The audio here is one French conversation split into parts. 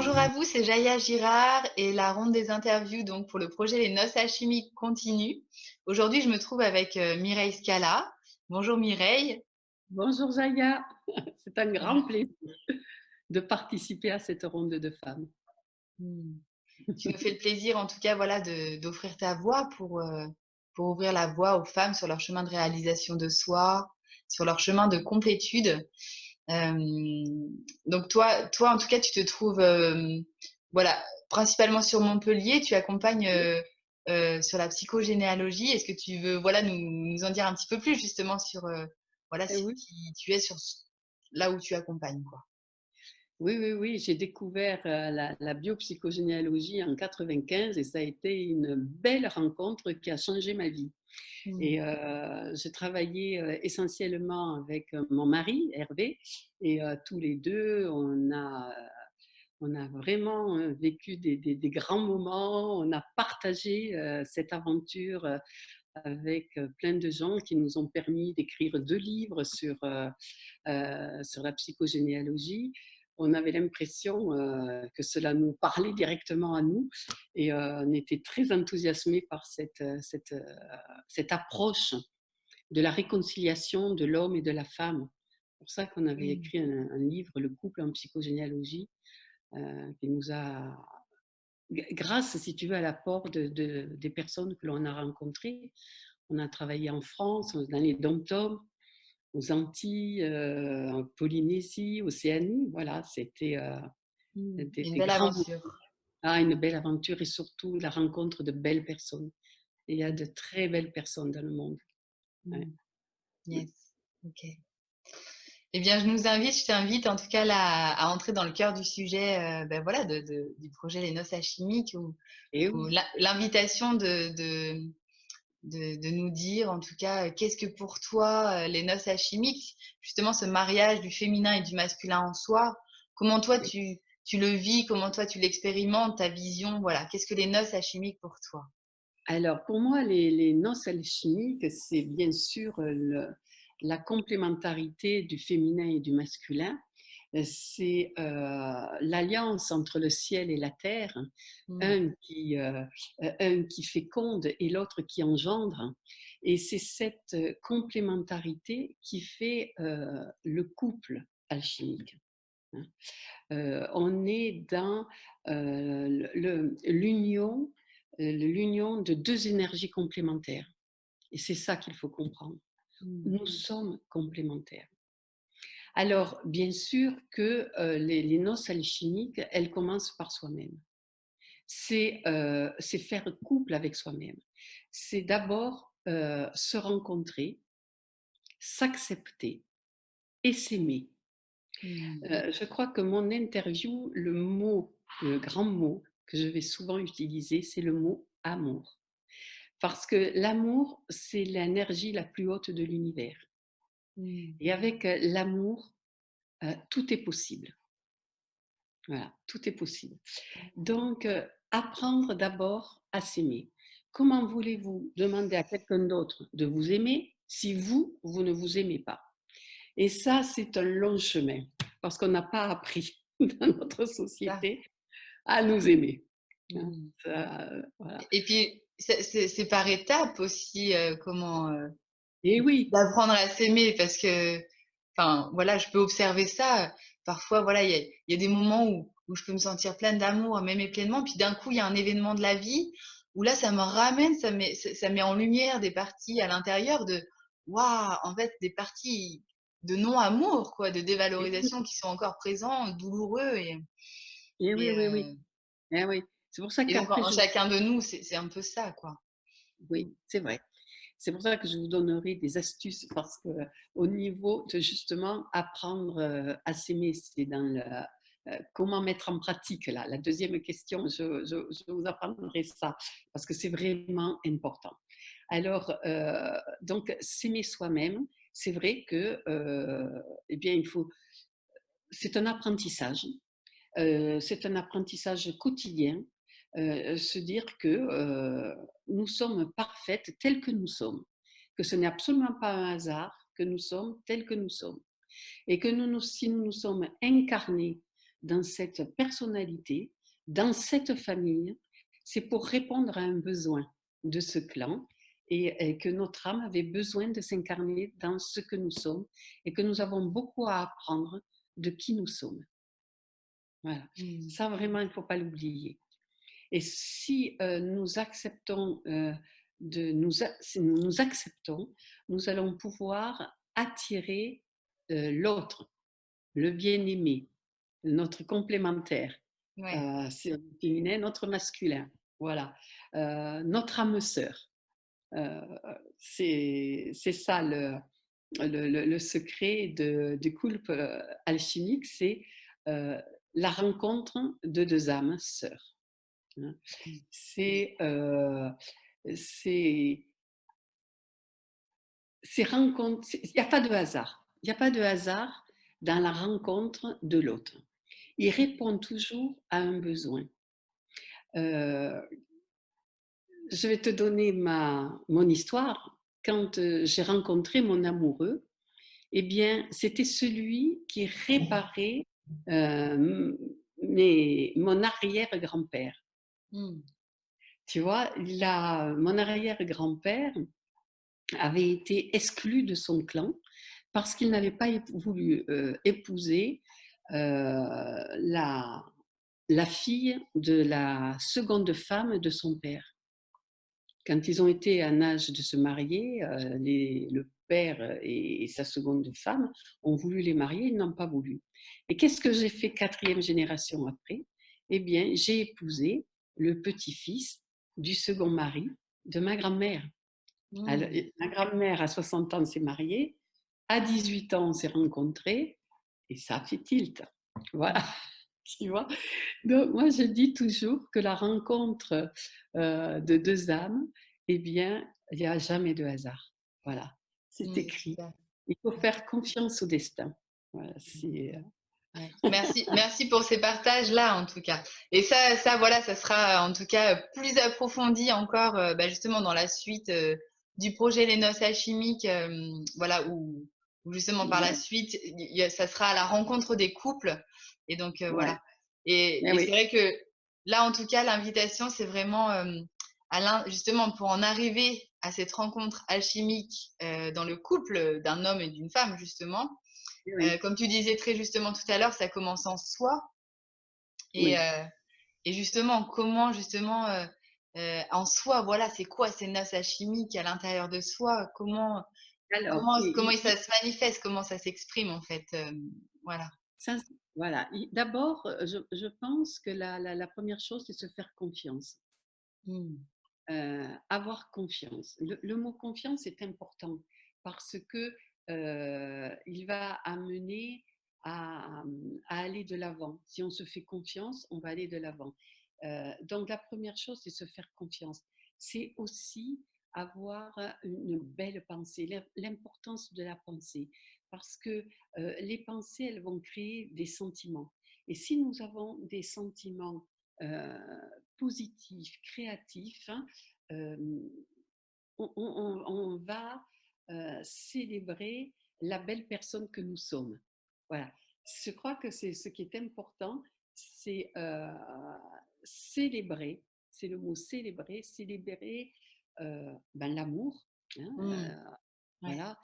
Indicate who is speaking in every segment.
Speaker 1: Bonjour à vous, c'est Jaya Girard et la ronde des interviews donc pour le projet Les Noces Alchimiques continue. Aujourd'hui, je me trouve avec Mireille Scala. Bonjour Mireille.
Speaker 2: Bonjour Zaya, c'est un grand plaisir de participer à cette ronde de femmes.
Speaker 1: Hmm. Tu nous fais le plaisir en tout cas voilà d'offrir ta voix pour ouvrir la voie aux femmes sur leur chemin de réalisation de soi, sur leur chemin de complétude. Euh, donc toi en tout cas tu te trouves voilà principalement sur Montpellier, tu accompagnes sur la psychogénéalogie. Est-ce que tu veux voilà nous en dire un petit peu plus justement sur voilà
Speaker 2: Oui,
Speaker 1: qui tu es sur là où tu accompagnes quoi.
Speaker 2: oui, oui, oui, j'ai découvert la biopsychogénéalogie en 95 et ça a été une belle rencontre qui a changé ma vie.
Speaker 1: Hmm.
Speaker 2: Et j'ai travaillé essentiellement avec mon mari, Hervé, et tous les deux, on a vraiment vécu des grands moments, on a partagé cette aventure avec plein de gens qui nous ont permis d'écrire 2 livres sur la psychogénéalogie. On avait l'impression que cela nous parlait directement à nous et on était très enthousiasmés par cette approche de la réconciliation de l'homme et de la femme. C'est pour ça qu'on avait
Speaker 1: Hmm.
Speaker 2: écrit un livre, Le couple en psychogénéalogie, qui nous a grâce, si tu veux, à l'apport des personnes que l'on a rencontrées. On a travaillé en France, dans les dom-toms, aux Antilles, en Polynésie, Océanie. Voilà, c'était
Speaker 1: Hmm. Une
Speaker 2: des
Speaker 1: belle
Speaker 2: grands moments.
Speaker 1: aventure.
Speaker 2: Ah, une belle aventure et surtout la rencontre de belles personnes. Et il y a
Speaker 1: Hmm.
Speaker 2: de très belles personnes dans le monde. Ouais.
Speaker 1: Hmm. Yes. Ok. Eh bien, je t'invite en tout cas là, à entrer dans le cœur du sujet, ben voilà, du projet Les Noces Alchimiques,
Speaker 2: Et
Speaker 1: où
Speaker 2: oui,
Speaker 1: l'invitation de nous dire, en tout cas, qu'est-ce que pour toi les noces alchimiques, justement ce mariage du féminin et du masculin en soi, comment toi tu le vis, comment toi tu l'expérimentes, ta vision, voilà, qu'est-ce que les noces alchimiques pour toi?
Speaker 2: alors pour moi, les noces alchimiques, c'est bien sûr la complémentarité du féminin et du masculin. C'est l'alliance entre le ciel et la terre,
Speaker 1: Hmm.
Speaker 2: un qui, euh, un qui féconde et l'autre qui engendre. Et c'est cette complémentarité qui fait le couple alchimique, hein. On est dans l'union de deux énergies complémentaires. Et c'est ça qu'il faut comprendre.
Speaker 1: Hmm.
Speaker 2: Nous sommes complémentaires. Alors, bien sûr que les noces alchimiques, elles commencent par soi-même. C'est faire couple avec soi-même. C'est d'abord se rencontrer, s'accepter et s'aimer.
Speaker 1: Hmm.
Speaker 2: Je crois que mon interview, le grand mot que je vais souvent utiliser, c'est le mot amour. Parce que l'amour, c'est l'énergie la plus haute de l'univers.
Speaker 1: Hmm.
Speaker 2: Et avec l'amour, tout est possible. Voilà, tout est possible. Donc, apprendre d'abord à s'aimer. Comment voulez-vous demander à quelqu'un d'autre de vous aimer si vous, vous ne vous aimez pas? Et ça, c'est un long chemin parce qu'on n'a pas appris dans notre
Speaker 1: Ça.
Speaker 2: société à nous aimer, hein.
Speaker 1: Hmm.
Speaker 2: Ça, voilà.
Speaker 1: Et puis c'est par étapes aussi, comment
Speaker 2: Et oui,
Speaker 1: d'apprendre à s'aimer parce que, enfin, voilà, je peux observer ça. Parfois, voilà, il y a des moments où je peux me sentir pleine d'amour, m'aimer pleinement, puis d'un coup, il y a un événement de la vie où là, ça me ramène, ça met en lumière des parties à l'intérieur de, waouh, en fait, des parties de non-amour, quoi, de
Speaker 2: et oui,
Speaker 1: dévalorisation qui sont encore présents, douloureux
Speaker 2: et oui,
Speaker 1: et,
Speaker 2: oui, oui.
Speaker 1: euh,
Speaker 2: Eh oui. C'est pour ça
Speaker 1: et donc
Speaker 2: qu'après,
Speaker 1: en chacun de nous, c'est un peu ça, quoi.
Speaker 2: oui, c'est vrai. C'est pour ça que je vous donnerai des astuces parce que au niveau de justement apprendre à s'aimer, c'est dans le comment mettre en pratique là. La deuxième question, je vous apprendrai ça parce que c'est vraiment important. Alors, donc, s'aimer soi-même, c'est vrai que, eh bien, c'est un apprentissage. C'est un apprentissage quotidien, se dire que nous sommes parfaites telles que nous sommes, que ce n'est absolument pas un hasard, que nous sommes tels que nous sommes et que si nous nous sommes incarnés dans cette personnalité, dans cette famille, c'est pour répondre à un besoin de ce clan et que notre âme avait besoin de s'incarner dans ce que nous sommes et que nous avons beaucoup à apprendre de qui nous sommes. Voilà.
Speaker 1: Mmh.
Speaker 2: Ça, vraiment, il ne faut pas l'oublier. Et si nous acceptons si nous nous acceptons, nous allons pouvoir attirer l'autre, le bien-aimé, notre complémentaire,
Speaker 1: Ouais.
Speaker 2: c'est le féminin, notre masculin, voilà, notre âme sœur. Euh, c'est ça le secret du couple alchimique, c'est euh, la rencontre de deux âmes sœurs, hein.
Speaker 1: Mmh.
Speaker 2: C'est c'est ces rencontres, il n'y a pas de hasard. Il n'y a pas de hasard dans la rencontre de l'autre. Il répond toujours à un besoin. Euh, je vais te donner mon histoire. Quand j'ai rencontré mon amoureux, eh bien, c'était celui qui réparait mon arrière-grand-père.
Speaker 1: Mmh.
Speaker 2: Tu vois, mon arrière-grand-père avait été exclu de son clan parce qu'il n'avait pas voulu épouser la fille de la seconde femme de son père. Quand ils ont été en âge de se marier, le père et sa seconde femme ont voulu les marier, ils n'ont pas voulu. Et qu'est-ce que j'ai fait 4e génération après? Eh bien, j'ai épousé le petit-fils du second mari de ma grand-mère.
Speaker 1: Mmh.
Speaker 2: Ma grand-mère, à 60 ans, s'est mariée. À 18 ans, on s'est rencontrés. Et ça a fait tilt. Voilà, tu vois. Donc, moi, je dis toujours que la rencontre de deux âmes, eh bien, il n'y a jamais de hasard. Voilà, c'est
Speaker 1: Mmh, c'est
Speaker 2: écrit.
Speaker 1: ça.
Speaker 2: Il faut faire confiance au destin. Voilà,
Speaker 1: Ouais. Merci pour ces partages-là, en tout cas. Et ça, voilà, ça sera en tout cas plus approfondi encore, bah, justement dans la suite du projet Les Noces Alchimiques, voilà, où justement par la
Speaker 2: ouais,
Speaker 1: suite, ça sera à la rencontre des couples. Et donc
Speaker 2: ouais.
Speaker 1: voilà.
Speaker 2: Mais
Speaker 1: Et c'est
Speaker 2: oui,
Speaker 1: vrai que là, en tout cas, l'invitation, c'est vraiment justement pour en arriver à cette rencontre alchimique dans le couple d'un homme et d'une femme, justement.
Speaker 2: oui,
Speaker 1: Comme tu disais très justement tout à l'heure, ça commence en soi. Et,
Speaker 2: oui.
Speaker 1: euh, et justement, comment justement en soi, voilà, c'est quoi ces noces alchimiques à l'intérieur de soi?
Speaker 2: Alors,
Speaker 1: Comment ça se manifeste? Comment ça s'exprime en fait? Voilà.
Speaker 2: ça, voilà. D'abord, je pense que la première chose, c'est se faire confiance.
Speaker 1: Mmh.
Speaker 2: Avoir confiance. Le mot confiance est important parce que il va amener à aller de l'avant. Si on se fait confiance, on va aller de l'avant. Donc la première chose, c'est se faire confiance. C'est aussi avoir une belle pensée, l'importance de la pensée, parce que les pensées, elles vont créer des sentiments. Et si nous avons des sentiments euh, positifs, créatifs, hein, euh, on va célébrer la belle personne que nous sommes. Voilà. Je crois que c'est ce qui est important, c'est célébrer, c'est le mot célébrer, célébrer ben, l'amour, hein,
Speaker 1: Mmh. Ouais.
Speaker 2: voilà.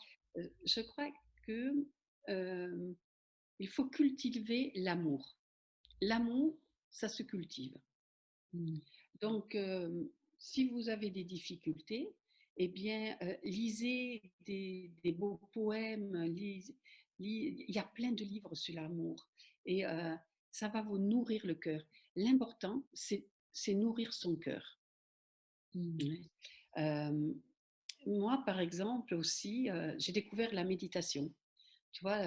Speaker 2: Je crois que euh, il faut cultiver l'amour. L'amour, ça se cultive.
Speaker 1: Mmh.
Speaker 2: Donc, si vous avez des difficultés, eh bien, lisez des beaux poèmes, il y a plein de livres sur l'amour et ça va vous nourrir le cœur. L'important, c'est nourrir son cœur.
Speaker 1: Mmh.
Speaker 2: Ouais. Euh, Moi, par exemple, aussi, j'ai découvert la méditation. Tu vois,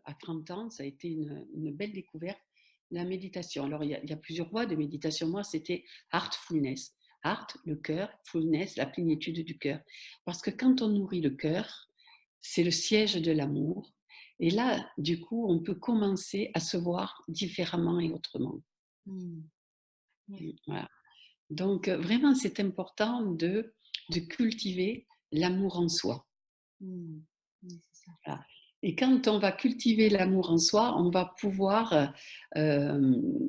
Speaker 2: à 30 ans, ça a été une belle découverte, la méditation. Alors, il y a plusieurs voies de méditation. Moi, c'était heartfulness. Heart, le cœur, fullness, la plénitude du cœur. Parce que quand on nourrit le cœur, c'est le siège de l'amour. Et là, du coup, on peut commencer à se voir différemment et autrement.
Speaker 1: Mmh. Ouais.
Speaker 2: Voilà. Donc, vraiment, c'est important de cultiver l'amour en soi.
Speaker 1: Mmh. Oui, c'est ça.
Speaker 2: Voilà. Et quand on va cultiver l'amour en soi, on va pouvoir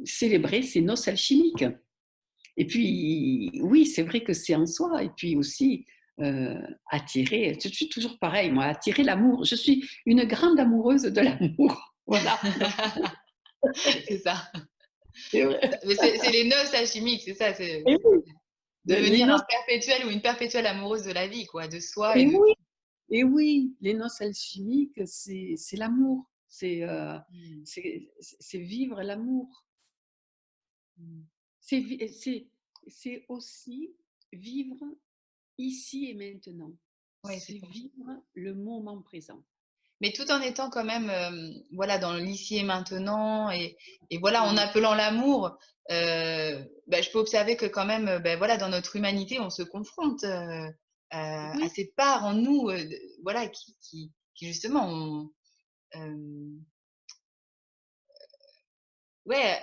Speaker 2: célébrer ces noces alchimiques. Et puis, oui, c'est vrai que c'est en soi. Et puis aussi, attirer, je suis toujours pareil, moi, attirer l'amour. Je suis une grande amoureuse de l'amour. Voilà.
Speaker 1: C'est ça.
Speaker 2: C'est vrai.
Speaker 1: Mais c'est les noces alchimiques, c'est ça,
Speaker 2: Et
Speaker 1: c'est
Speaker 2: oui, les
Speaker 1: devenir un
Speaker 2: noces,
Speaker 1: perpétuel ou une perpétuelle amoureuse de la vie, quoi, de soi et
Speaker 2: et
Speaker 1: de...
Speaker 2: oui, et oui, les noces alchimiques, c'est l'amour.
Speaker 1: Mmh.
Speaker 2: C'est vivre l'amour.
Speaker 1: Mmh.
Speaker 2: C'est c'est aussi vivre ici et maintenant.
Speaker 1: Ouais, c'est
Speaker 2: C'est
Speaker 1: ça.
Speaker 2: vivre le moment présent.
Speaker 1: Mais tout en étant quand même, voilà, dans l'ici et maintenant et voilà, en
Speaker 2: Mmh.
Speaker 1: appelant l'amour, je peux observer que quand même, voilà, dans notre humanité, on se confronte, à
Speaker 2: Oui,
Speaker 1: ces parts en nous, de voilà, qui justement ont, hem, ouais,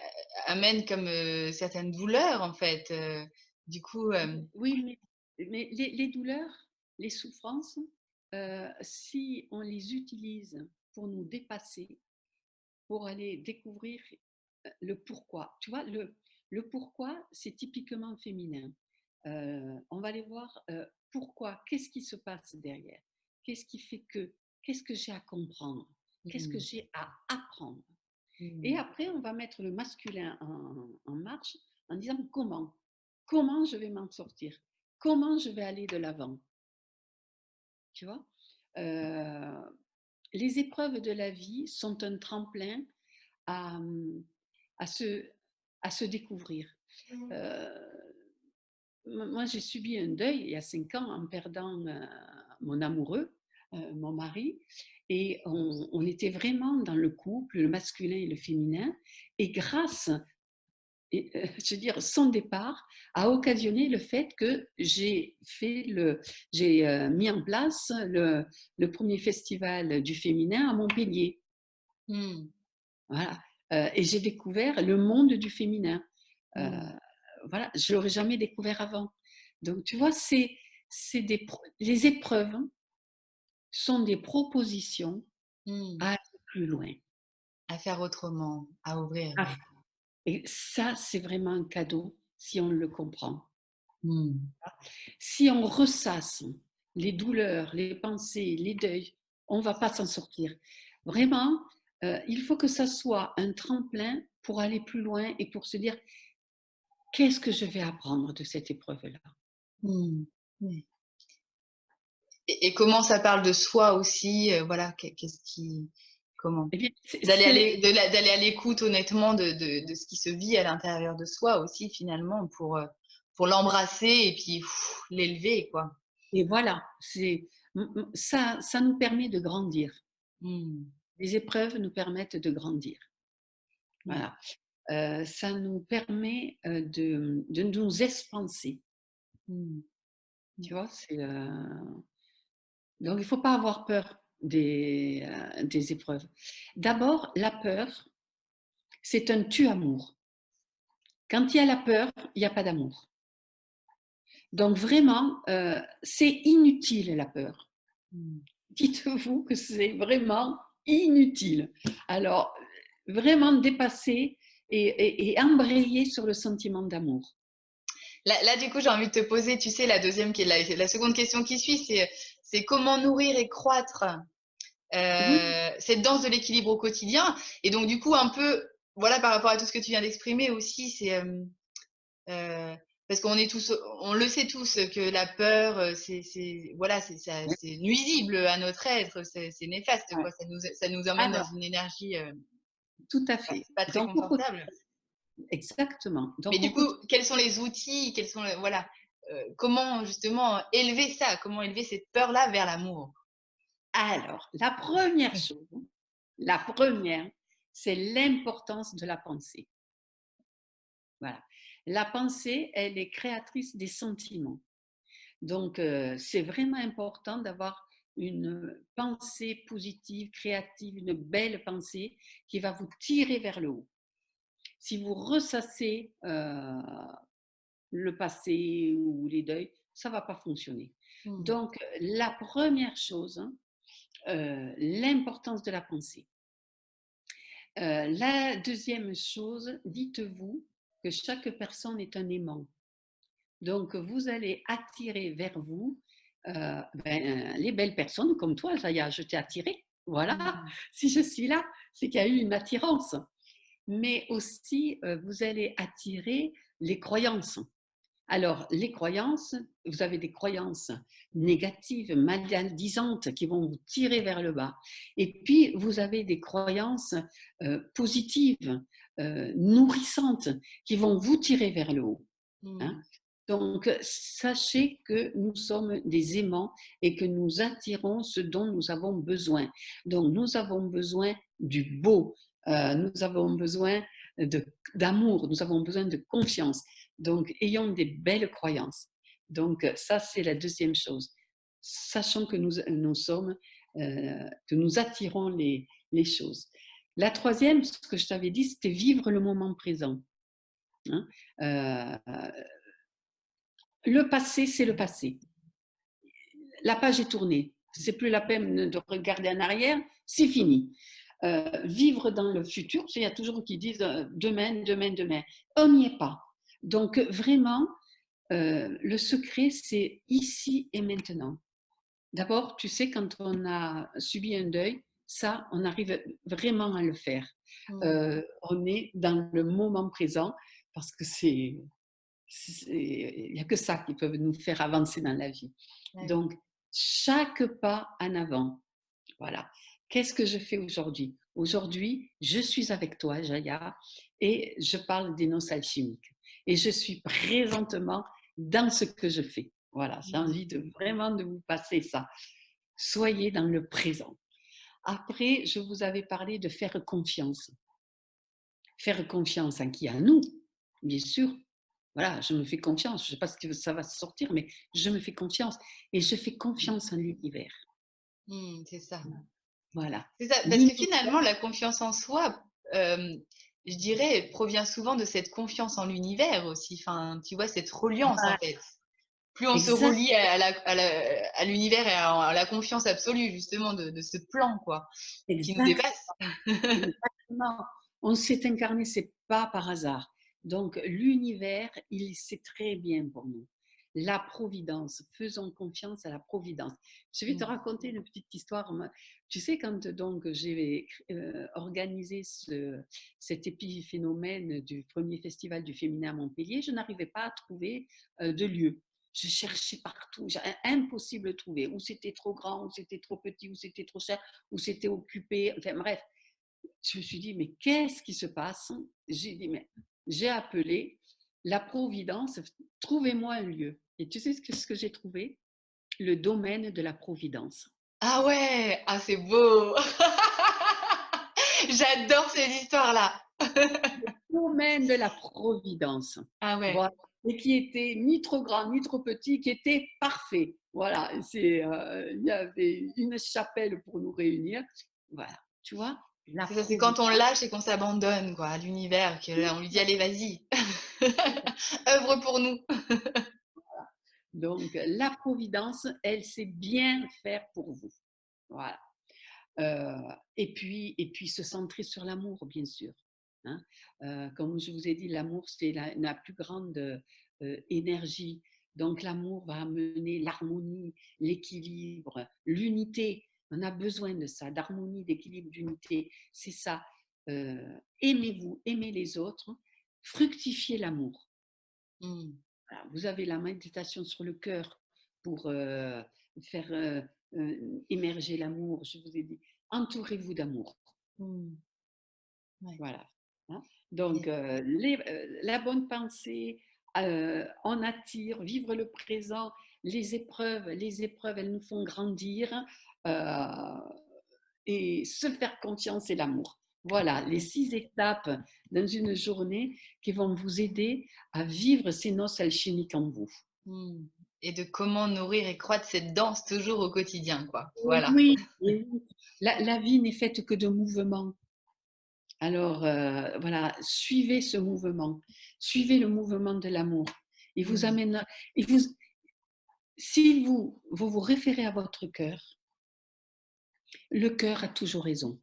Speaker 1: amènent comme, certaines douleurs en fait, du coup,
Speaker 2: oui, mais les douleurs, les souffrances, si on les utilise pour nous dépasser, pour aller découvrir le pourquoi. Tu vois, le pourquoi, c'est typiquement féminin. On va aller voir pourquoi, qu'est-ce qui se passe derrière, qu'est-ce qui fait que, qu'est-ce que j'ai à comprendre, qu'est-ce que
Speaker 1: mmh,
Speaker 2: j'ai à apprendre. Et
Speaker 1: mmh,
Speaker 2: après, on va mettre le masculin en marche en disant comment, comment je vais m'en sortir, comment je vais aller de l'avant. Tu vois. Euh, les épreuves de la vie sont un tremplin à, à, se, à se découvrir. Euh, moi, j'ai subi un deuil il y a 5 ans en perdant mon amoureux, mon mari, et on était vraiment dans le couple, le masculin et le féminin, et grâce, je veux dire, son départ a occasionné le fait que j'ai mis en place le premier festival du féminin à Montpellier.
Speaker 1: mmh,
Speaker 2: Voilà. Et j'ai découvert le monde du féminin. Euh,
Speaker 1: mmh,
Speaker 2: voilà, je l'aurais jamais découvert avant. Donc, tu vois, les épreuves sont des propositions
Speaker 1: mmh.
Speaker 2: à aller plus loin.
Speaker 1: À faire autrement, à ouvrir.
Speaker 2: Ah, et ça, c'est vraiment un cadeau si on le comprend.
Speaker 1: Mmh.
Speaker 2: Si on ressasse les douleurs, les pensées, les deuils, on ne va pas s'en sortir. Vraiment, il faut que ça soit un tremplin pour aller plus loin et pour se dire qu'est-ce que je vais apprendre de cette épreuve-là.
Speaker 1: Mmh. Mmh. Et comment ça parle de soi aussi, voilà, qu'est-ce qui comment?
Speaker 2: Eh bien,
Speaker 1: D'aller à l'écoute honnêtement de ce qui se vit à l'intérieur de soi aussi finalement pour l'embrasser et puis l'élever quoi.
Speaker 2: et voilà, ça nous permet de grandir.
Speaker 1: Mmh.
Speaker 2: Les épreuves nous permettent de grandir.
Speaker 1: Ouais.
Speaker 2: Voilà. Ça nous permet de nous expanser.
Speaker 1: Mmh.
Speaker 2: Tu
Speaker 1: Mmh.
Speaker 2: vois, donc il ne faut pas avoir peur des épreuves. D'abord, la peur, c'est un tue-amour. Quand il y a la peur, il n'y a pas d'amour. Donc vraiment, c'est inutile la peur.
Speaker 1: Mmh.
Speaker 2: Dites-vous que c'est vraiment inutile. Alors, vraiment dépasser et embrayer sur le sentiment d'amour.
Speaker 1: Là du coup, j'ai envie de te poser, tu sais, la deuxième qui est la seconde question qui suit, c'est comment nourrir et croître,
Speaker 2: Oui,
Speaker 1: cette danse de l'équilibre au quotidien? Et donc du coup un peu, voilà, par rapport à tout ce que tu viens d'exprimer aussi, Heu, parce qu'on est tous on le sait tous que la peur, c'est voilà, c'est nuisible à notre être, c'est néfaste
Speaker 2: ouais.
Speaker 1: quoi. Ça nous emmène dans
Speaker 2: Alors,
Speaker 1: une énergie,
Speaker 2: tout à fait.
Speaker 1: pas très
Speaker 2: Donc,
Speaker 1: confortable.
Speaker 2: exactement.
Speaker 1: Mais
Speaker 2: Donc,
Speaker 1: du
Speaker 2: au
Speaker 1: coup,
Speaker 2: quotidien,
Speaker 1: quels sont les outils? Quels sont voilà, comment justement élever ça? Comment élever cette peur-là vers l'amour?
Speaker 2: alors, la première, c'est l'importance de la pensée. Voilà. La pensée, elle est créatrice des sentiments. Donc, c'est vraiment important d'avoir une pensée positive, créative, une belle pensée qui va vous tirer vers le haut. Si vous ressassez le passé ou les deuils, ça ne va pas fonctionner.
Speaker 1: Mmh.
Speaker 2: Donc, la première chose, hein, l'importance de la pensée. La deuxième chose, dites-vous que chaque personne est un aimant. Donc, vous allez attirer vers vous les belles personnes comme toi, Zaya, je t'ai attiré. Voilà,
Speaker 1: Mm.
Speaker 2: si je suis là, c'est qu'il y a eu une attirance. Mais aussi, vous allez attirer les croyances. Alors, les croyances, vous avez des croyances négatives, maldisantes qui vont vous tirer vers le bas. Et puis, vous avez des croyances positives, nourrissantes, qui vont vous tirer vers le haut. Hein.
Speaker 1: Mm.
Speaker 2: Donc, sachez que nous sommes des aimants et que nous attirons ce dont nous avons besoin. Donc, nous avons besoin du beau, nous avons besoin d'amour, nous avons besoin de confiance. Donc, ayons des belles croyances. Donc, ça, c'est la deuxième chose. Sachant que nous sommes, que nous attirons les choses. La troisième, ce que je t'avais dit, c'était vivre le moment présent. Hein. Le passé, c'est le passé. La page est tournée. C'est plus la peine de regarder en arrière, c'est fini. Vivre dans le futur, il y a toujours qui disent demain, demain, demain. On n'y est pas. Donc vraiment, le secret, c'est ici et maintenant. D'abord, tu sais, quand on a subi un deuil, ça, on arrive vraiment à le faire.
Speaker 1: Mm.
Speaker 2: On est dans le moment présent parce que il n'y a que ça qui peut nous faire avancer dans la vie.
Speaker 1: Ouais.
Speaker 2: Donc, chaque pas en avant. Voilà. Qu'est-ce que je fais aujourd'hui? Aujourd'hui, je suis avec toi, Jaya, et je parle des noces alchimiques. Et je suis présentement dans ce que je fais. Voilà, j'ai
Speaker 1: Mm.
Speaker 2: envie de vraiment de vous passer ça. Soyez dans le présent. Après, je vous avais parlé de faire confiance. Faire confiance en qui? À nous, bien sûr. Voilà, je me fais confiance. Je ne sais pas ce que ça va sortir, mais je me fais confiance. Et je fais confiance en l'univers.
Speaker 1: Mm, c'est ça.
Speaker 2: Voilà.
Speaker 1: C'est ça, parce que finalement, la confiance en soi, je dirais, provient souvent de cette confiance en l'univers aussi. Enfin, tu vois, cette reliance en
Speaker 2: Voilà,
Speaker 1: fait. Plus on se
Speaker 2: exactement.
Speaker 1: relie à l'univers et à la confiance absolue justement de ce plan, quoi, qui nous dépasse.
Speaker 2: Exactement. On s'est incarné, c'est pas par hasard. Donc, l'univers, il sait très bien pour nous. La providence, faisons confiance à la providence. Je vais te
Speaker 1: Mm.
Speaker 2: raconter une petite histoire. Tu sais, quand donc j'ai organisé cet épiphénomène du premier festival du féminin à Montpellier, je n'arrivais pas à trouver de lieu. Je cherchais partout, impossible de trouver. Ou c'était trop grand, ou c'était trop petit, ou c'était trop cher, ou c'était occupé. Enfin bref, je me suis dit, mais qu'est-ce qui se passe? J'ai dit, mais j'ai appelé la Providence, trouvez-moi un lieu. Et tu sais ce que j'ai trouvé? Le domaine de la Providence.
Speaker 1: Ah ouais, ah c'est beau. J'adore ces histoires-là.
Speaker 2: Domaine de la Providence.
Speaker 1: Ah ouais.
Speaker 2: Voilà. Et qui était ni trop grand, ni trop petit, qui était parfait. Voilà. Il y avait une chapelle pour nous réunir. Voilà. Tu vois, la
Speaker 1: C'est ça, c'est quand on
Speaker 2: Providence.
Speaker 1: lâche et qu'on s'abandonne quoi, à l'univers, que là, on lui dit allez, vas-y, œuvre pour nous.
Speaker 2: Donc, la Providence, elle sait bien faire pour vous. Voilà. Et puis se centrer sur l'amour, bien sûr. Hein. Comme je vous ai dit, l'amour, c'est la plus grande énergie. Donc l'amour va amener l'harmonie, l'équilibre, l'unité. On a besoin de ça, d'harmonie, d'équilibre, d'unité. C'est ça. Aimez-vous, aimez les autres, fructifiez l'amour.
Speaker 1: Mm.
Speaker 2: Voilà, vous avez la méditation sur le cœur pour faire émerger l'amour. Je vous ai dit, entourez-vous d'amour.
Speaker 1: Mm. Ouais.
Speaker 2: Voilà. Hein. Donc,
Speaker 1: Et-
Speaker 2: la bonne pensée, on attire, vivre le présent, les épreuves, elles nous font grandir euh, et se faire confiance et l'amour. Voilà, les 6 étapes dans une journée qui vont vous aider à vivre ces noces alchimiques en vous.
Speaker 1: mm. Et de comment nourrir et croître cette danse toujours au quotidien, quoi. Voilà.
Speaker 2: Oui, oui. La vie n'est faite que de mouvements. Alors, voilà, suivez ce mouvement. Suivez le mouvement de l'amour. Il vous
Speaker 1: Mm.
Speaker 2: amène. Il vous, si vous référez à votre cœur, Le cœur a toujours raison.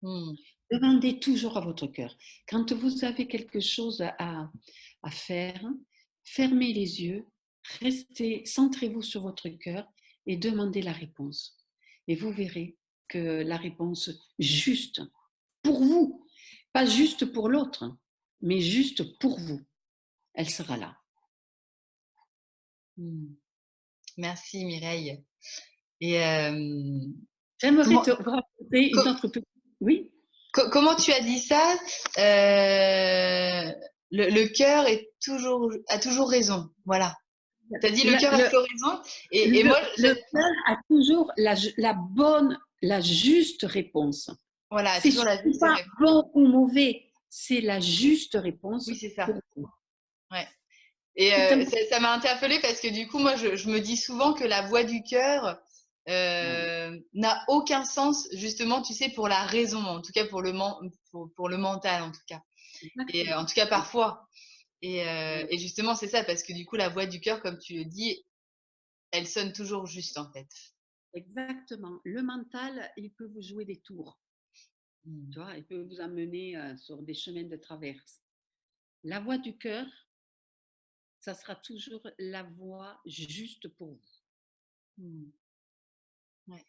Speaker 1: Hmm.
Speaker 2: Demandez toujours à votre cœur. Quand vous avez quelque chose à faire, fermez les yeux, restez, centrez-vous sur votre cœur et demandez la réponse. Et vous verrez que la réponse juste pour vous, pas juste pour l'autre, mais juste pour vous, elle sera là.
Speaker 1: Hmm. Merci Mireille. Et
Speaker 2: J'aimerais
Speaker 1: comment,
Speaker 2: te raconter une
Speaker 1: co-
Speaker 2: autre petite... Oui,
Speaker 1: comment tu as dit ça? Euh, le cœur a toujours raison. Voilà. Tu as dit le
Speaker 2: le,
Speaker 1: cœur a
Speaker 2: le,
Speaker 1: toujours raison. Et moi,
Speaker 2: le cœur a toujours la bonne, la juste réponse.
Speaker 1: voilà,
Speaker 2: C'est
Speaker 1: toujours la
Speaker 2: surtout
Speaker 1: juste
Speaker 2: pas
Speaker 1: réponse.
Speaker 2: bon ou mauvais, c'est la juste réponse
Speaker 1: Oui, c'est ça.
Speaker 2: pour vous.
Speaker 1: Ouais. Et
Speaker 2: C'est important.
Speaker 1: ça m'a interpellée parce que du coup, moi, je me dis souvent que la voix du cœur
Speaker 2: Ouais,
Speaker 1: n'a aucun sens, justement, tu sais, pour la raison, en tout cas pour le mental, en tout cas. Et en
Speaker 2: exactement.
Speaker 1: tout cas, parfois.
Speaker 2: Ouais,
Speaker 1: Et justement, c'est ça, parce que du coup, la voix du cœur, comme tu le dis, elle sonne toujours juste, en fait.
Speaker 2: exactement. Le mental, il peut vous jouer des tours.
Speaker 1: Mm.
Speaker 2: Tu vois, il peut vous amener sur des chemins de traverse. La voix du cœur, ça sera toujours la voix juste pour vous.
Speaker 1: Mm. Ouais.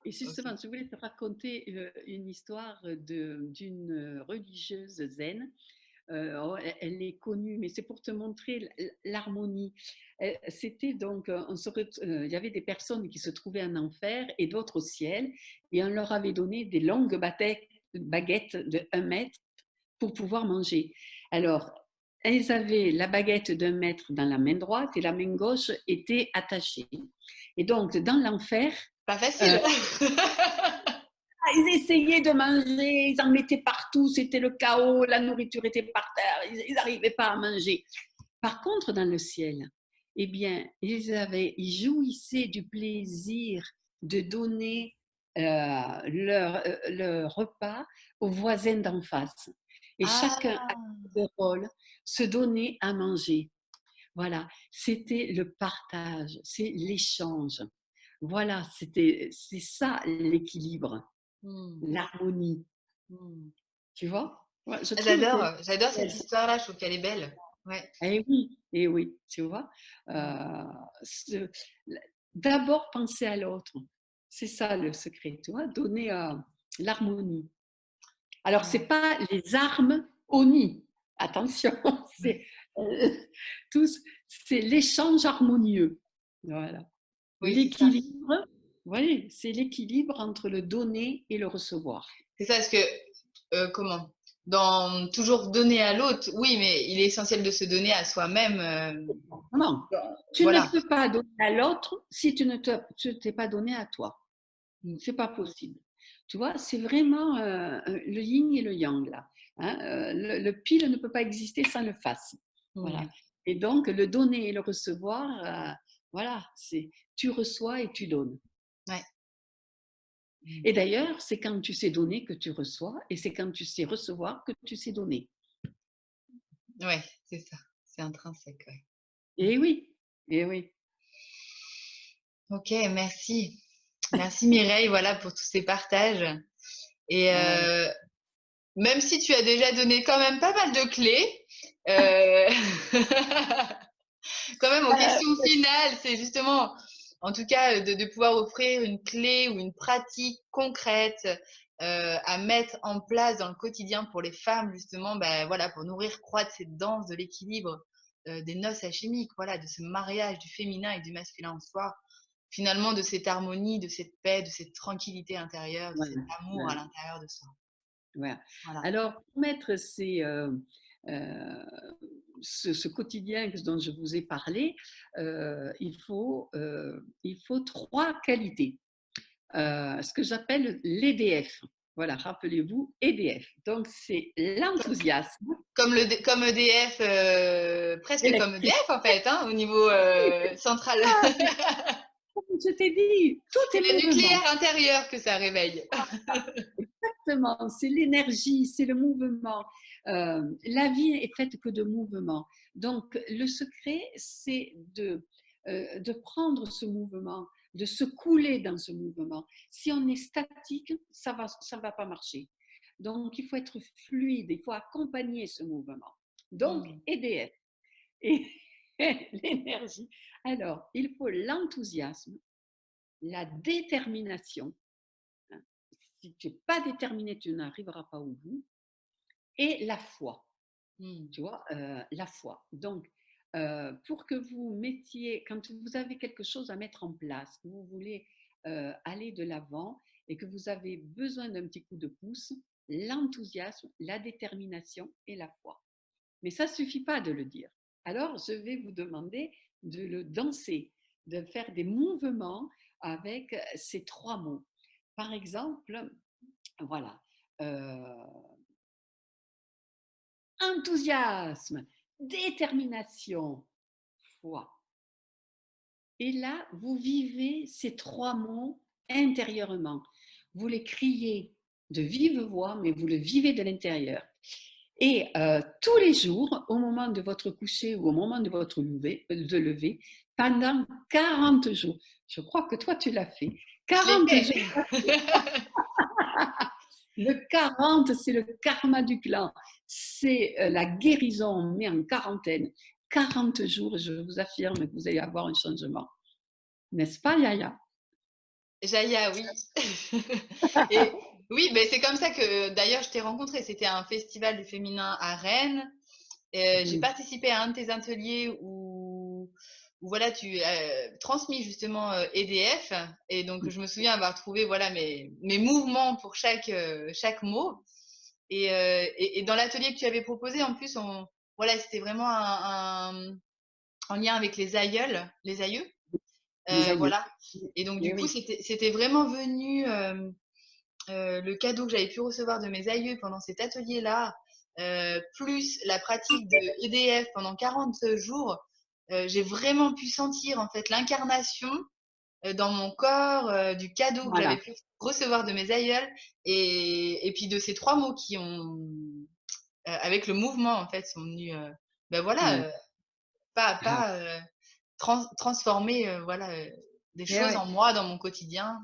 Speaker 2: Et
Speaker 1: Ok.
Speaker 2: justement, je voulais te raconter une histoire d'une religieuse zen. Oh, elle est connue, mais c'est pour te montrer l'harmonie. C'était donc, il y avait des personnes qui se trouvaient en enfer et d'autres au ciel, et on leur avait donné des longues baguettes de 1 mètre pour pouvoir manger. Alors, elles avaient la baguette d'1 mètre dans la main droite et la main gauche était attachée. Et donc, dans l'enfer,
Speaker 1: Pas
Speaker 2: euh,
Speaker 1: facile.
Speaker 2: ils essayaient de manger, ils en mettaient partout, c'était le chaos, la nourriture était par terre, ils n'arrivaient pas à manger. Par contre, dans le ciel, eh bien, ils jouissaient du plaisir de donner leur repas aux voisins d'en face. Et chacun, à
Speaker 1: Ah,
Speaker 2: son rôle, se donnait à manger. Voilà, c'était le partage, c'est l'échange. Voilà, c'est ça l'équilibre,
Speaker 1: mm,
Speaker 2: l'harmonie.
Speaker 1: mm.
Speaker 2: Tu vois? Ouais, je trouve que
Speaker 1: J'adore cette histoire-là, je trouve qu'elle est belle. Ouais.
Speaker 2: eh oui, tu vois?
Speaker 1: Mm.
Speaker 2: Ce D'abord penser à l'autre. C'est ça le secret, tu vois? Donner, l'harmonie. Alors c'est
Speaker 1: Ouais.
Speaker 2: pas les armes au nid, attention, c'est, heu, tous c'est l'échange harmonieux. Voilà.
Speaker 1: Oui, c'est ça.
Speaker 2: L'équilibre, oui, c'est l'équilibre entre le donner et le recevoir.
Speaker 1: C'est ça, parce que, comment? Dans toujours donner à l'autre, oui, mais il est essentiel de se donner à soi-même.
Speaker 2: Non, tu ne
Speaker 1: Voilà.
Speaker 2: peux pas donner à l'autre si tu t'es pas donné à toi.
Speaker 1: Mm.
Speaker 2: C'est pas possible. Tu vois, c'est vraiment le yin et le yang là. Hein, le pile ne peut pas exister sans le face. Voilà.
Speaker 1: Mm.
Speaker 2: Et donc le donner et le recevoir, voilà, c'est tu reçois et tu donnes.
Speaker 1: Ouais. Mm.
Speaker 2: Et d'ailleurs, c'est quand tu sais donner que tu reçois, et c'est quand tu sais recevoir que tu sais donner.
Speaker 1: Ouais, c'est ça. C'est intrinsèque, ouais.
Speaker 2: Et oui, et oui.
Speaker 1: Ok, merci. Merci Mireille, voilà, pour tous ces partages. Et
Speaker 2: Voilà.
Speaker 1: même si tu as déjà donné quand même pas mal de clés, euh, quand même, aux
Speaker 2: Euh,
Speaker 1: questions finales, c'est justement, en tout cas, de pouvoir offrir une clé ou une pratique concrète à mettre en place dans le quotidien pour les femmes, justement, ben, voilà, pour nourrir, croître cette danse de l'équilibre des noces alchimiques, voilà, de ce mariage du féminin et du masculin en soi, finalement, de cette harmonie, de cette paix, de cette tranquillité intérieure, de cet
Speaker 2: voilà,
Speaker 1: amour à
Speaker 2: voilà,
Speaker 1: l'intérieur de soi.
Speaker 2: voilà.
Speaker 1: Voilà.
Speaker 2: Alors, pour mettre euh, ce quotidien dont je vous ai parlé, il faut 3 qualités. Ce que j'appelle l'EDF. Voilà, rappelez-vous, EDF. Donc, c'est l'enthousiasme,
Speaker 1: Comme EDF, presque comme
Speaker 2: l'électrique.
Speaker 1: EDF en fait, hein, au niveau central.
Speaker 2: Je t'ai dit, tout
Speaker 1: C'est
Speaker 2: est
Speaker 1: le
Speaker 2: mouvement.
Speaker 1: nucléaire intérieur que ça réveille.
Speaker 2: Exactement, c'est l'énergie, c'est le mouvement. La vie est faite que de mouvement. Donc, le secret, c'est de prendre ce mouvement de se couler dans ce mouvement. Si on est statique, ça va pas marcher. Donc, il faut être fluide, il faut accompagner ce mouvement. Donc,
Speaker 1: Mm.
Speaker 2: EDF et l'énergie. Alors, il faut l'enthousiasme, la détermination. Si tu n'es pas déterminé, tu n'arriveras pas au bout. Et la foi.
Speaker 1: Mm.
Speaker 2: Tu vois, la foi. Donc, pour que vous mettiez, quand vous avez quelque chose à mettre en place, que vous voulez aller de l'avant et que vous avez besoin d'un petit coup de pouce, l'enthousiasme, la détermination et la foi. Mais ça ne suffit pas de le dire. Alors, je vais vous demander de le danser, de faire des mouvements avec ces trois mots. Par exemple, voilà, enthousiasme, détermination, foi. Et là, vous vivez ces trois mots intérieurement. Vous les criez de vive voix, mais vous le vivez de l'intérieur. Et tous les jours, au moment de votre coucher ou au moment de votre lever, pendant 40 jours, je crois que toi tu l'as fait,
Speaker 1: Je l'ai
Speaker 2: 40
Speaker 1: fait.
Speaker 2: jours. Le 40, c'est le karma du clan. C'est la guérison, on met en quarantaine. 40 jours, je vous affirme que vous allez avoir un changement. N'est-ce pas, Yaya?
Speaker 1: Jaya, oui. Et oui, ben c'est comme ça que d'ailleurs je t'ai rencontré. C'était un festival du féminin à Rennes. J'ai participé à un de tes ateliers où voilà, tu as transmis justement EDF. Et donc je me souviens avoir trouvé voilà, mes mouvements pour chaque mot. Et dans l'atelier que tu avais proposé, en plus, voilà, c'était vraiment en lien avec les aïeux.
Speaker 2: Les aïeux.
Speaker 1: Voilà. Et donc,
Speaker 2: Mais
Speaker 1: du coup,
Speaker 2: oui,
Speaker 1: c'était vraiment venu le cadeau que j'avais pu recevoir de mes aïeux pendant cet atelier-là, plus la pratique de EDF pendant 40 jours. J'ai vraiment pu sentir en fait l'incarnation dans mon corps du cadeau que j'avais
Speaker 2: voilà.
Speaker 1: pu recevoir de mes aïeuls et puis de ces trois mots qui ont, avec le mouvement en fait, sont venus, ben voilà,
Speaker 2: Ouais.
Speaker 1: pas,
Speaker 2: Ah,
Speaker 1: pas transformer voilà, des
Speaker 2: et
Speaker 1: choses
Speaker 2: ouais.
Speaker 1: en moi dans mon quotidien.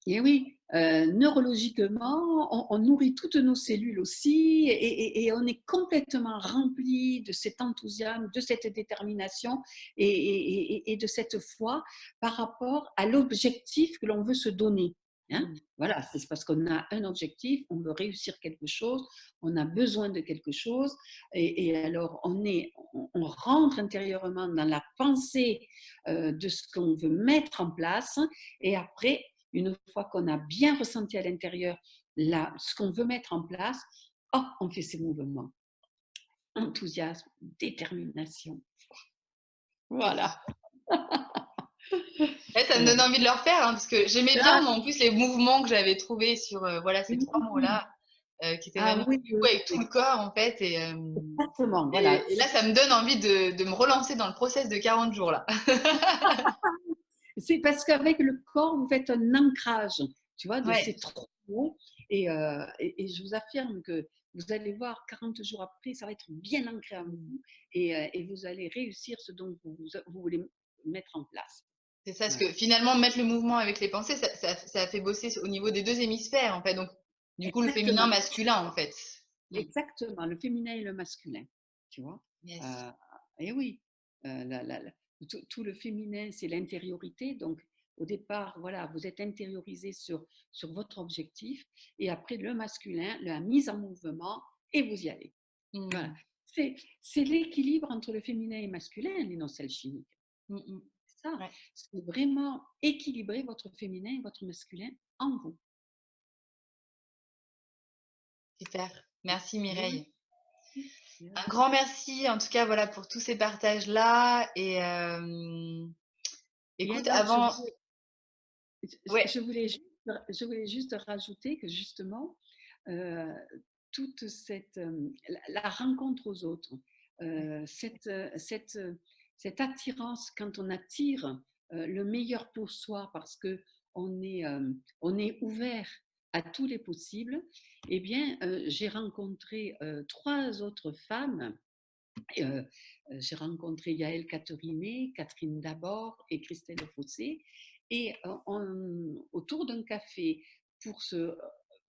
Speaker 2: Et oui, neurologiquement, on nourrit toutes nos cellules aussi et on est complètement rempli de cet enthousiasme, de cette détermination et de cette foi par rapport à l'objectif que l'on veut se donner. Hein.
Speaker 1: Mm.
Speaker 2: Voilà, c'est parce qu'on a un objectif, on veut réussir quelque chose, on a besoin de quelque chose et alors on rentre intérieurement dans la pensée de ce qu'on veut mettre en place et après, une fois qu'on a bien ressenti à l'intérieur ce qu'on veut mettre en place, oh, on fait ces mouvements. Enthousiasme, détermination.
Speaker 1: C'est ça.
Speaker 2: Voilà.
Speaker 1: Ouais, ça me donne envie de le refaire, hein, parce que j'aimais bien,
Speaker 2: Ah,
Speaker 1: moi, en plus, les mouvements que j'avais trouvés sur voilà, ces trois
Speaker 2: oui.
Speaker 1: mots-là, qui étaient
Speaker 2: Ah
Speaker 1: vraiment
Speaker 2: oui,
Speaker 1: du coup, avec tout le corps, en fait.
Speaker 2: exactement. Voilà.
Speaker 1: Et là, ça me donne envie de me relancer dans le process de 40 jours, là.
Speaker 2: C'est parce qu'avec le corps, vous faites un ancrage, tu vois, de
Speaker 1: Ouais.
Speaker 2: ces trois mots. Et je vous affirme que vous allez voir 40 jours après, ça va être bien ancré en vous et vous allez réussir ce dont vous voulez mettre en place.
Speaker 1: C'est ça, parce
Speaker 2: Voilà.
Speaker 1: que finalement, mettre le mouvement avec les pensées, ça fait bosser au niveau des deux hémisphères, en fait. Donc, du coup, le féminin,
Speaker 2: Exactement.
Speaker 1: masculin, en fait. Mm.
Speaker 2: Exactement, le féminin et le masculin, tu vois.
Speaker 1: Yes.
Speaker 2: Euh, et oui, tout le féminin, c'est l'intériorité. Donc, au départ, voilà, vous êtes intériorisé sur votre objectif. Et après, le masculin, la mise en mouvement, et vous y allez. Voilà.
Speaker 1: Mm.
Speaker 2: C'est l'équilibre entre le féminin et le masculin, les nocelles chimiques.
Speaker 1: Mm, mm.
Speaker 2: C'est ça.
Speaker 1: Ouais,
Speaker 2: C'est vraiment équilibrer votre féminin et votre masculin en vous.
Speaker 1: super. Merci,
Speaker 2: Et oui.
Speaker 1: Mireille.
Speaker 2: Et
Speaker 1: Un
Speaker 2: oui.
Speaker 1: grand merci, en tout cas, voilà, pour tous ces partages-là. Et
Speaker 2: Et
Speaker 1: écoute,
Speaker 2: alors,
Speaker 1: avant, ouais,
Speaker 2: je voulais juste rajouter que justement, euh, toute la rencontre aux autres, euh, cette, euh, cette, euh, cette attirance quand on attire le meilleur pour soi parce que on est ouvert à tous les possibles, eh bien, j'ai rencontré trois autres femmes. Euh, j'ai rencontré Yaël Caterinet, Catherine Dabord et Christelle Fossé. et autour d'un café pour,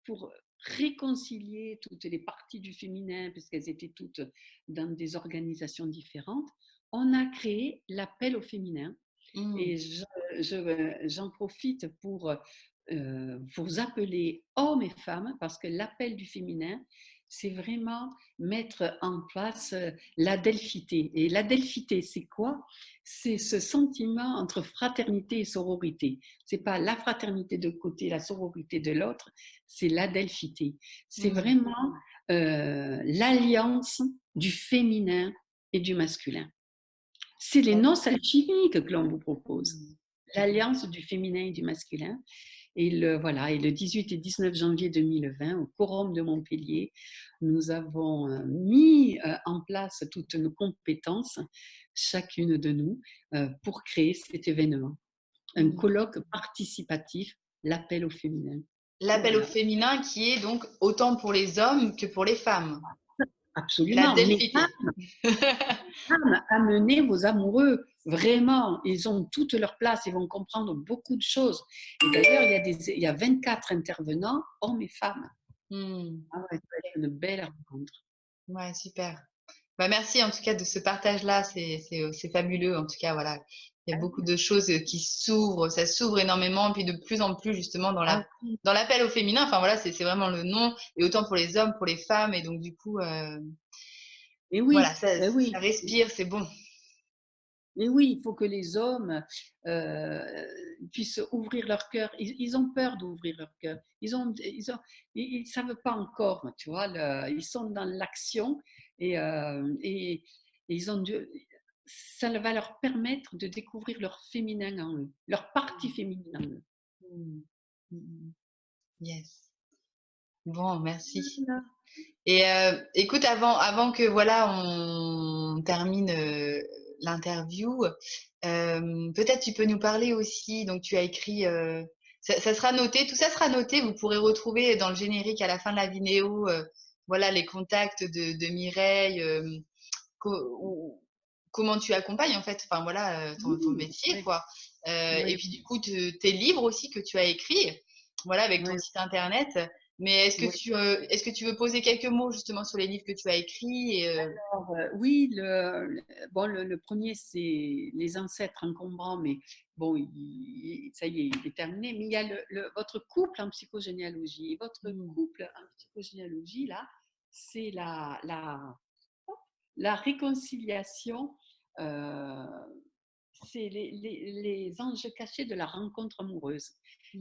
Speaker 2: pour réconcilier toutes les parties du féminin, puisqu'elles étaient toutes dans des organisations différentes, on a créé l'appel au féminin.
Speaker 1: Mmh.
Speaker 2: Et j'en profite pour vous appeler hommes et femmes, parce que l'appel du féminin, c'est vraiment mettre en place l'adelphité. Et l'adelphité, c'est quoi? C'est ce sentiment entre fraternité et sororité. C'est pas la fraternité de côté, la sororité de l'autre, c'est l'adelphité. C'est
Speaker 1: Mmh.
Speaker 2: vraiment l'alliance du féminin et du masculin. C'est les noces alchimiques que l'on vous propose.
Speaker 1: Mmh.
Speaker 2: L'alliance du féminin et du masculin. Et voilà, et le 18 et 19 janvier 2020, au Quorum de Montpellier, nous avons mis en place toutes nos compétences, chacune de nous, pour créer cet événement. Un
Speaker 1: Mmh.
Speaker 2: colloque participatif, l'appel au féminin.
Speaker 1: L'appel au
Speaker 2: Voilà,
Speaker 1: féminin qui est donc autant pour les hommes que pour les femmes. La
Speaker 2: absolument. Mais
Speaker 1: delphité.
Speaker 2: amenez vos amoureux, vraiment, ils ont toute leur place, ils vont comprendre beaucoup de choses. Et d'ailleurs, il y a 24 intervenants, hommes et femmes.
Speaker 1: Mmh.
Speaker 2: Ah ouais, ça va être une belle rencontre.
Speaker 1: Ouais, super. Bah, merci en tout cas de ce partage-là, c'est fabuleux en tout cas, voilà. Il y a beaucoup de choses qui s'ouvrent, ça s'ouvre énormément, puis de plus en plus justement
Speaker 2: Ah oui,
Speaker 1: dans l'appel au féminin, enfin voilà, c'est vraiment le nom, et autant pour les hommes, pour les femmes, et donc du coup,
Speaker 2: mais
Speaker 1: voilà,
Speaker 2: oui, mais
Speaker 1: ça
Speaker 2: oui,
Speaker 1: respire, c'est bon.
Speaker 2: mais oui, il faut que les hommes puissent ouvrir leur cœur. Ils ont peur d'ouvrir leur cœur. Ils savent pas encore, tu vois. Ils sont dans l'action et ils ont dû, ça va leur permettre de découvrir leur féminin en eux, leur partie féminine en eux.
Speaker 1: Mmh. Mmh mh. Yes. Bon, merci.
Speaker 2: Voilà.
Speaker 1: Et écoute, avant que voilà, on termine l'interview, peut-être tu peux nous parler aussi. Donc, tu as écrit, ça sera noté, tout ça sera noté. Vous pourrez retrouver dans le générique à la fin de la vidéo, voilà, les contacts de Mireille, comment tu accompagnes en fait, enfin voilà, ton
Speaker 2: Oui,
Speaker 1: métier
Speaker 2: oui,
Speaker 1: quoi. Et
Speaker 2: oui,
Speaker 1: puis du coup, tes livres aussi que tu as écrits, voilà, avec ton
Speaker 2: oui,
Speaker 1: site internet. Mais
Speaker 2: oui.
Speaker 1: est-ce que tu veux poser quelques mots justement sur les livres que tu as écrits et,
Speaker 2: Alors, oui, bon, le premier, c'est Les ancêtres encombrants, mais bon, ça y est, il est terminé. Mais il y a votre couple en psychogénéalogie. Et votre
Speaker 1: mmh,
Speaker 2: couple en psychogénéalogie, là, c'est la réconciliation, euh, c'est les anges cachés de la rencontre amoureuse.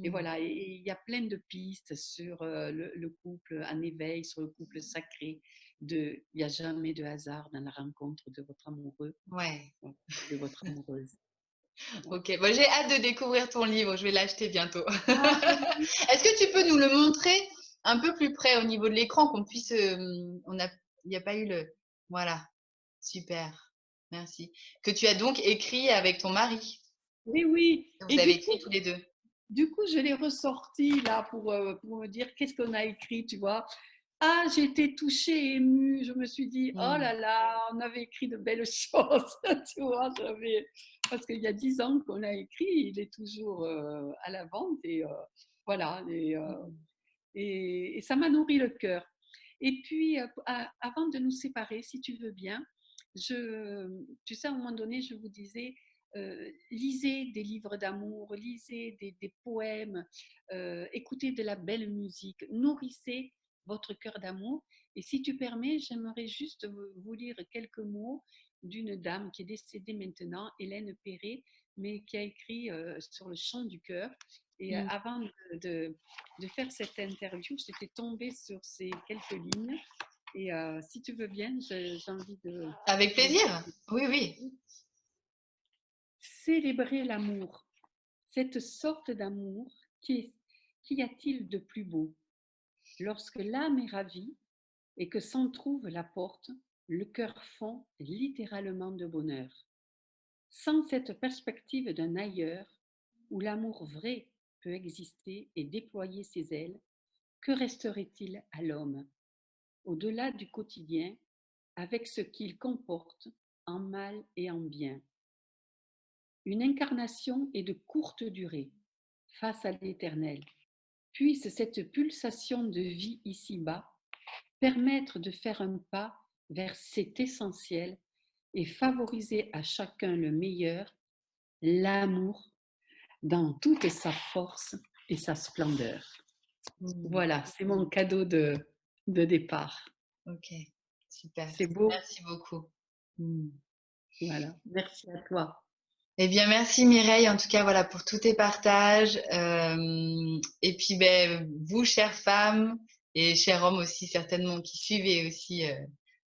Speaker 2: Et
Speaker 1: mmh,
Speaker 2: voilà, et il y a plein de pistes sur le couple en éveil, sur le couple sacré. Il n'y a jamais de hasard dans la rencontre de votre amoureux,
Speaker 1: ouais,
Speaker 2: de votre amoureuse. Ouais.
Speaker 1: OK. Bah, j'ai hâte de découvrir ton livre, je vais l'acheter bientôt.
Speaker 2: Ah, oui.
Speaker 1: Est-ce que tu peux nous le montrer un peu plus près au niveau de l'écran qu'on puisse, il n'y a pas eu le voilà, super, merci. Que tu as donc écrit avec ton mari?
Speaker 2: Oui, oui.
Speaker 1: Que
Speaker 2: Et
Speaker 1: vous avez écrit tous les 2.
Speaker 2: du coup, je l'ai ressorti là pour me dire qu'est-ce qu'on a écrit, tu vois. Ah, j'ai été touchée, émue. Je me suis dit, oh
Speaker 1: Mmh.
Speaker 2: là là, on avait écrit de belles choses, tu vois. Parce qu'il y a 10 ans qu'on a écrit, il est toujours à la vente et voilà.
Speaker 1: Mmh.
Speaker 2: Et ça m'a nourri le cœur. Et puis, avant de nous séparer, si tu veux bien, tu sais, à un moment donné, je vous disais, lisez des livres d'amour, lisez des poèmes, écoutez de la belle musique, nourrissez votre cœur d'amour. Et si tu permets, j'aimerais juste vous lire quelques mots d'une dame qui est décédée maintenant, Hélène Perret, mais qui a écrit sur le chant du cœur. Et
Speaker 1: Mmh.
Speaker 2: avant de faire cette interview, j'étais tombée sur ces quelques lignes. Et si tu veux bien, j'ai envie
Speaker 1: Avec
Speaker 2: de
Speaker 1: plaisir. Oui, oui.
Speaker 2: célébrer l'amour. Cette sorte d'amour, qu'y a-t-il de plus beau? Lorsque l'âme est ravie et que s'en trouve la porte, le cœur fond littéralement de bonheur. Sans cette perspective d'un ailleurs, où l'amour vrai peut exister et déployer ses ailes, que resterait-il à l'homme, au-delà du quotidien, avec ce qu'il comporte en mal et en bien? une incarnation est de courte durée face à l'Éternel. Puisse cette pulsation de vie ici-bas permettre de faire un pas vers cet essentiel et favoriser à chacun le meilleur, l'amour, dans toute sa force et sa splendeur. Voilà, c'est mon cadeau de départ.
Speaker 1: Ok, super.
Speaker 2: C'est beau.
Speaker 1: Merci beaucoup.
Speaker 2: Voilà, merci à toi.
Speaker 1: Eh bien, merci Mireille, en tout cas, voilà, pour tous tes partages. Et puis, ben, vous, chères femmes, et chers hommes aussi, certainement, qui suivez aussi,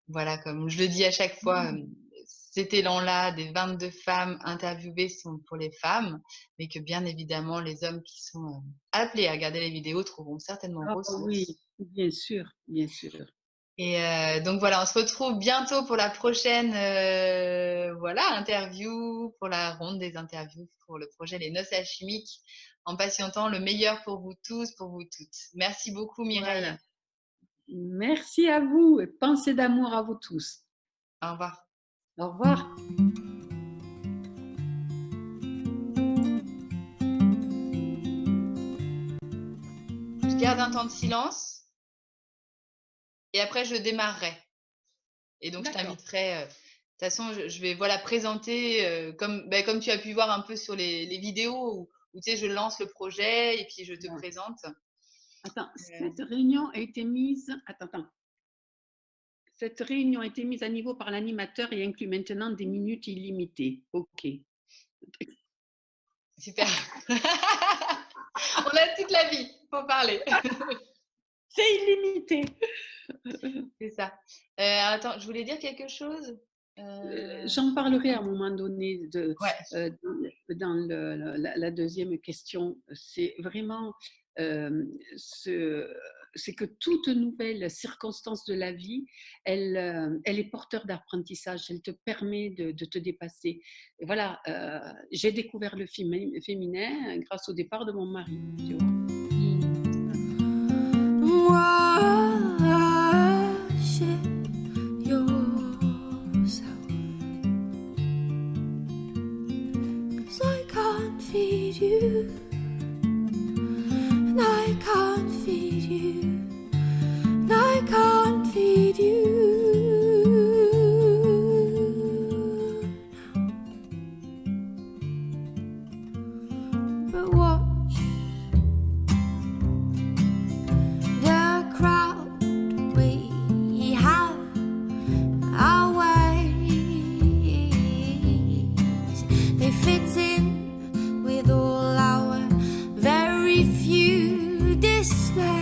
Speaker 1: voilà, comme je le dis à chaque fois, cet élan-là des 22 femmes interviewées sont pour les femmes, mais que bien évidemment, les hommes qui sont appelés à regarder les vidéos trouveront certainement ressources.
Speaker 2: Oui, bien sûr, bien sûr.
Speaker 1: Et donc voilà, on se retrouve bientôt pour la prochaine voilà, interview, pour la ronde des interviews pour le projet Les Noces Alchimiques, en patientant le meilleur pour vous tous, pour vous toutes. Merci beaucoup Mireille.
Speaker 2: Voilà. Merci à vous et pensez d'amour à vous tous.
Speaker 1: Au revoir.
Speaker 2: Au revoir.
Speaker 1: Je garde un temps de silence et après je démarrerai. Et donc je t'inviterai. De toute façon, je vais voilà, présenter comme tu as pu voir un peu sur les vidéos où tu sais, je lance le projet et puis je te présente.
Speaker 2: Attends, cette réunion a été mise. Attends. Cette réunion a été mise à niveau par l'animateur et inclut maintenant des minutes illimitées. Ok.
Speaker 1: Super. On a toute la vie pour parler.
Speaker 2: C'est illimité.
Speaker 1: C'est ça. Attends, je voulais dire quelque chose.
Speaker 2: J'en parlerai à un moment donné dans la deuxième question. C'est vraiment c'est que toute nouvelle circonstance de la vie, elle est porteur d'apprentissage, elle te permet de te dépasser. Et voilà, j'ai découvert le féminin grâce au départ de mon mari. Tu vois.
Speaker 3: Feed you, and I can't feed you, and I can't feed you now. But watch the crowd, we have our ways, they fit in with all our very few displays.